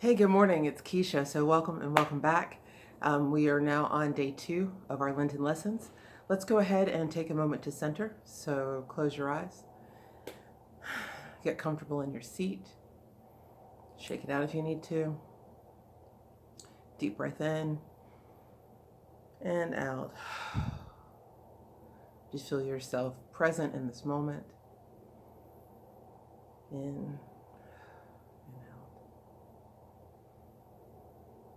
Hey, good morning. It's Kesha. So welcome and welcome back. We are now on day 2 of our Lenten lessons. Let's go ahead and take a moment to center. So close your eyes. Get comfortable in your seat. Shake it out if you need to. Deep breath in and out. Just feel yourself present in this moment. In and out.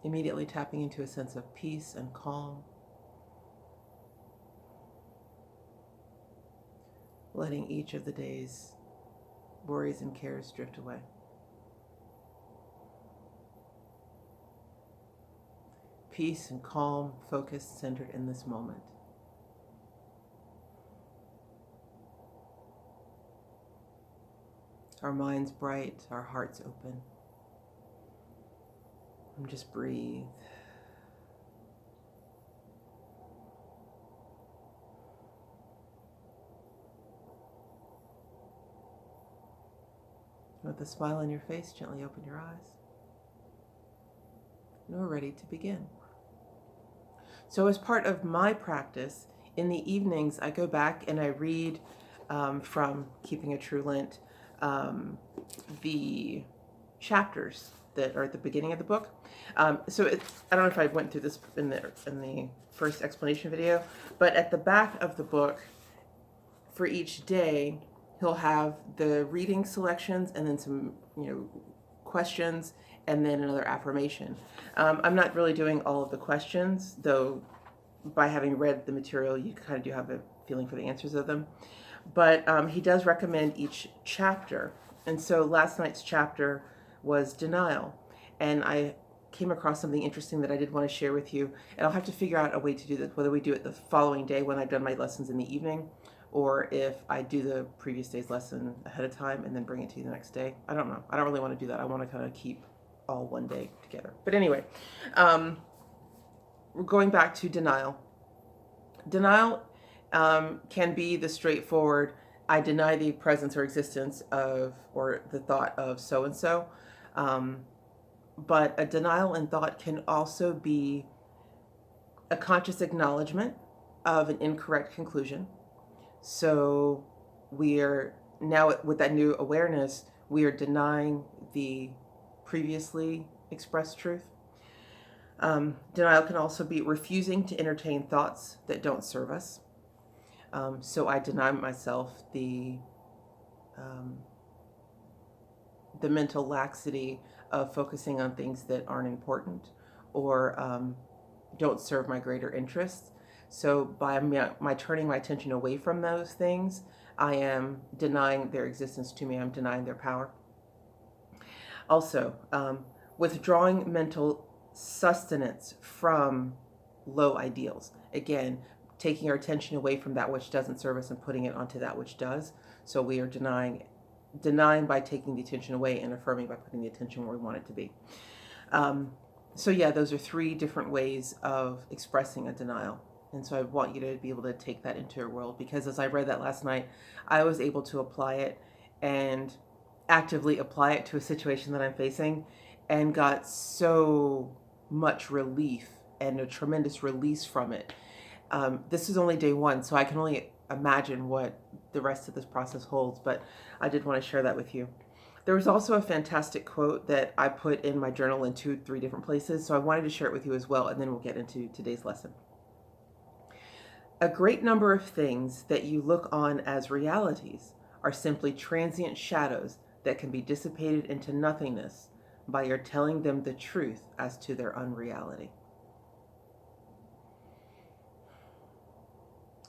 Immediately tapping into a sense of peace and calm. Letting each of the day's worries and cares drift away. Peace and calm, focused, centered in this moment. Our minds bright, our hearts open. And just breathe. With a smile on your face, gently open your eyes. And we're ready to begin. So as part of my practice, in the evenings, I go back and I read from Keeping a True Lent, the chapters that are at the beginning of the book. I don't know if I went through this in the first explanation video, but at the back of the book, for each day, he'll have the reading selections and then some, questions and then another affirmation. I'm not really doing all of the questions, though by having read the material, you kind of do have a feeling for the answers of them. But he does recommend each chapter. And so last night's chapter was denial. And I came across something interesting that I did want to share with you. And I'll have to figure out a way to do this, whether we do it the following day when I've done my lessons in the evening, or if I do the previous day's lesson ahead of time and then bring it to you the next day. I don't know. I don't really want to do that. I want to kind of keep all one day together. But anyway, we're going back to denial. Denial can be the straightforward, I deny the presence or existence of, or the thought of so-and-so. But a denial in thought can also be a conscious acknowledgement of an incorrect conclusion. So we are now, with that new awareness, we are denying the previously expressed truth. Denial can also be refusing to entertain thoughts that don't serve us. So I deny myself the mental laxity of focusing on things that aren't important or don't serve my greater interests. So by my turning my attention away from those things, I am denying their existence to me. I'm denying their power. Also, withdrawing mental sustenance from low ideals. Again, taking our attention away from that which doesn't serve us and putting it onto that which does. So we are denying by taking the attention away and affirming by putting the attention where we want it to be. So yeah, those are 3 different ways of expressing a denial. And so I want you to be able to take that into your world, because as I read that last night, I was able to apply it and actively apply it to a situation that I'm facing and got so much relief and a tremendous release from it. This is only day 1, so I can only imagine what the rest of this process holds, but I did want to share that with you. There was also a fantastic quote that I put in my journal in 2-3 different places, so I wanted to share it with you as well, and then we'll get into today's lesson. A great number of things that you look on as realities are simply transient shadows that can be dissipated into nothingness by your telling them the truth as to their unreality.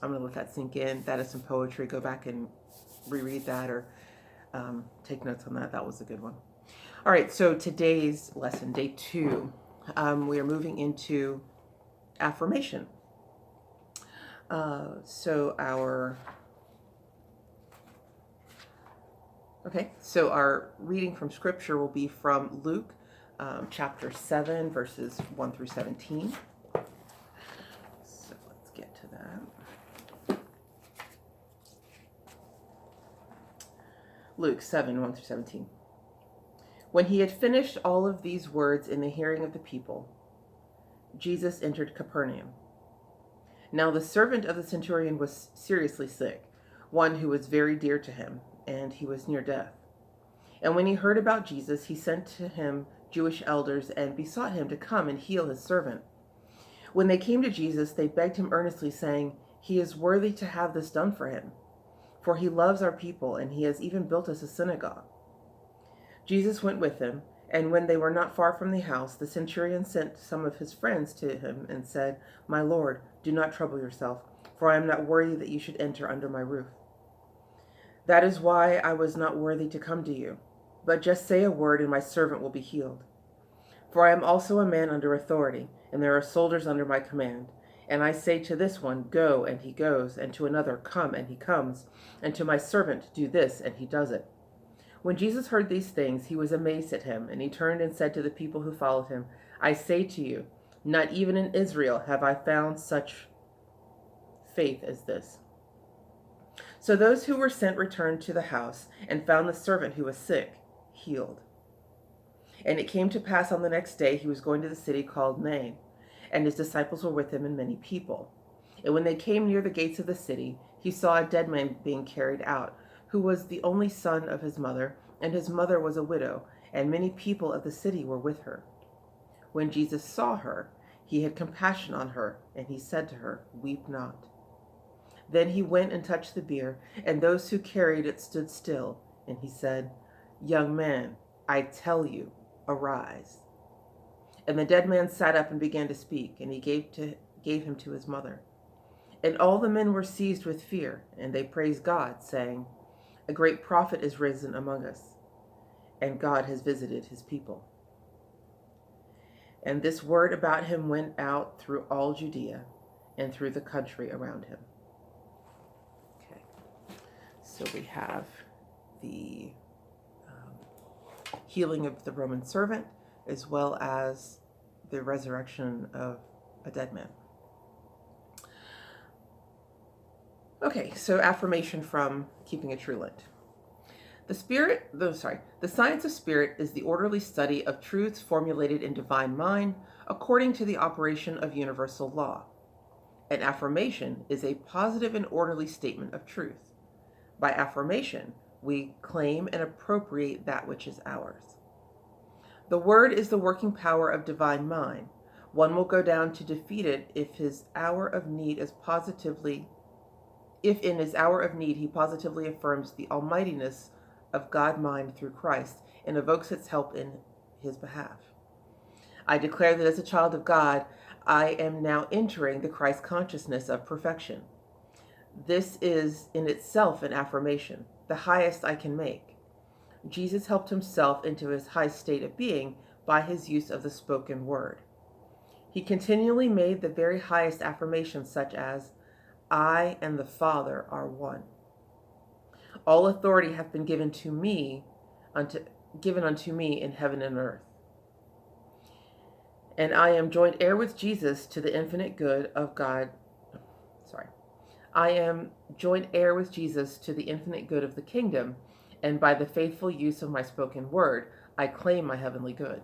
I'm going to let that sink in. That is some poetry. Go back and reread that or take notes on that. That was a good one. All right, so today's lesson, day 2, we are moving into affirmation. So our reading from scripture will be from Luke chapter 7, verses 1 through 17. So let's get to that. Luke 7, 1 through 17. When he had finished all of these words in the hearing of the people, Jesus entered Capernaum. Now the servant of the centurion was seriously sick, one who was very dear to him, and he was near death. And when he heard about Jesus, he sent to him Jewish elders and besought him to come and heal his servant. When they came to Jesus, they begged him earnestly, saying, "He is worthy to have this done for him, for he loves our people, and he has even built us a synagogue." Jesus went with them, and when they were not far from the house, the centurion sent some of his friends to him and said, "My Lord, do not trouble yourself, for I am not worthy that you should enter under my roof. That is why I was not worthy to come to you. But just say a word, and my servant will be healed. For I am also a man under authority, and there are soldiers under my command. And I say to this one, 'Go,' and he goes, and to another, 'Come,' and he comes, and to my servant, 'Do this,' and he does it." When Jesus heard these things, he was amazed at him, and he turned and said to the people who followed him, "I say to you, not even in Israel have I found such faith as this." So those who were sent returned to the house and found the servant who was sick healed. And it came to pass on the next day he was going to the city called Nain, and his disciples were with him and many people. And when they came near the gates of the city, he saw a dead man being carried out, who was the only son of his mother, and his mother was a widow, and many people of the city were with her. When Jesus saw her, he had compassion on her, and he said to her, "Weep not." Then he went and touched the bier, and those who carried it stood still, and he said, "Young man, I tell you, arise." And the dead man sat up and began to speak, and he gave him to his mother. And all the men were seized with fear, and they praised God, saying, "A great prophet is risen among us, and God has visited his people." And this word about him went out through all Judea and through the country around him. Okay, so we have the healing of the Roman servant, as well as the resurrection of a dead man. Okay, so affirmation from Keeping a True Lent. The science of spirit is the orderly study of truths formulated in divine mind according to the operation of universal law. An affirmation is a positive and orderly statement of truth. By affirmation, we claim and appropriate that which is ours. The word is the working power of divine mind. One will go down to defeat it if in his hour of need he positively affirms the almightiness of God mind through Christ and evokes its help in his behalf. I declare that as a child of God, I am now entering the Christ consciousness of perfection. This is in itself an affirmation, the highest I can make. Jesus helped himself into his high state of being by his use of the spoken word. He continually made the very highest affirmations, such as, "I and the Father are one. All authority hath been given unto me in heaven and earth. And I am joint heir with Jesus to the infinite good of God." I am joint heir with Jesus to the infinite good of the kingdom, and by the faithful use of my spoken word, I claim my heavenly good.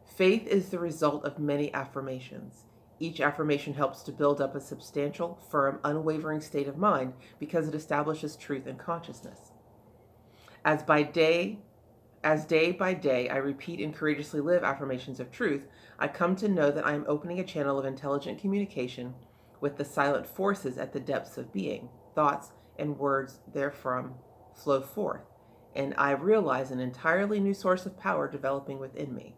Faith is the result of many affirmations. Each affirmation helps to build up a substantial, firm, unwavering state of mind because it establishes truth and consciousness. As day by day I repeat and courageously live affirmations of truth, I come to know that I am opening a channel of intelligent communication with the silent forces at the depths of being. Thoughts and words therefrom flow forth, and I realize an entirely new source of power developing within me.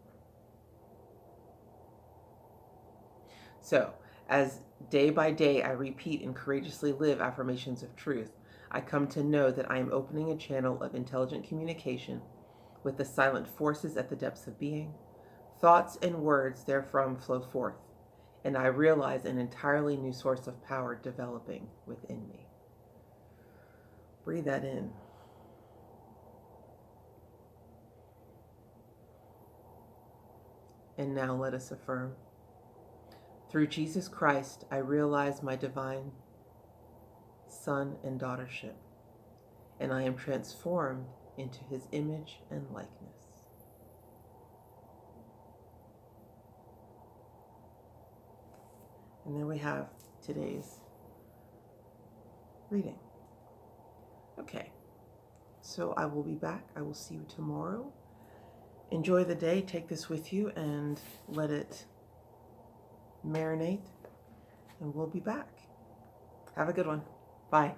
So, as day by day I repeat and courageously live affirmations of truth, I come to know that I am opening a channel of intelligent communication with the silent forces at the depths of being. Thoughts and words therefrom flow forth, and I realize an entirely new source of power developing within me. Breathe that in. And now let us affirm. Through Jesus Christ, I realize my divine son and daughtership, and I am transformed into his image and likeness. And there we have today's reading. Okay, so I will be back. I will see you tomorrow. Enjoy the day. Take this with you and let it marinate. And we'll be back. Have a good one. Bye.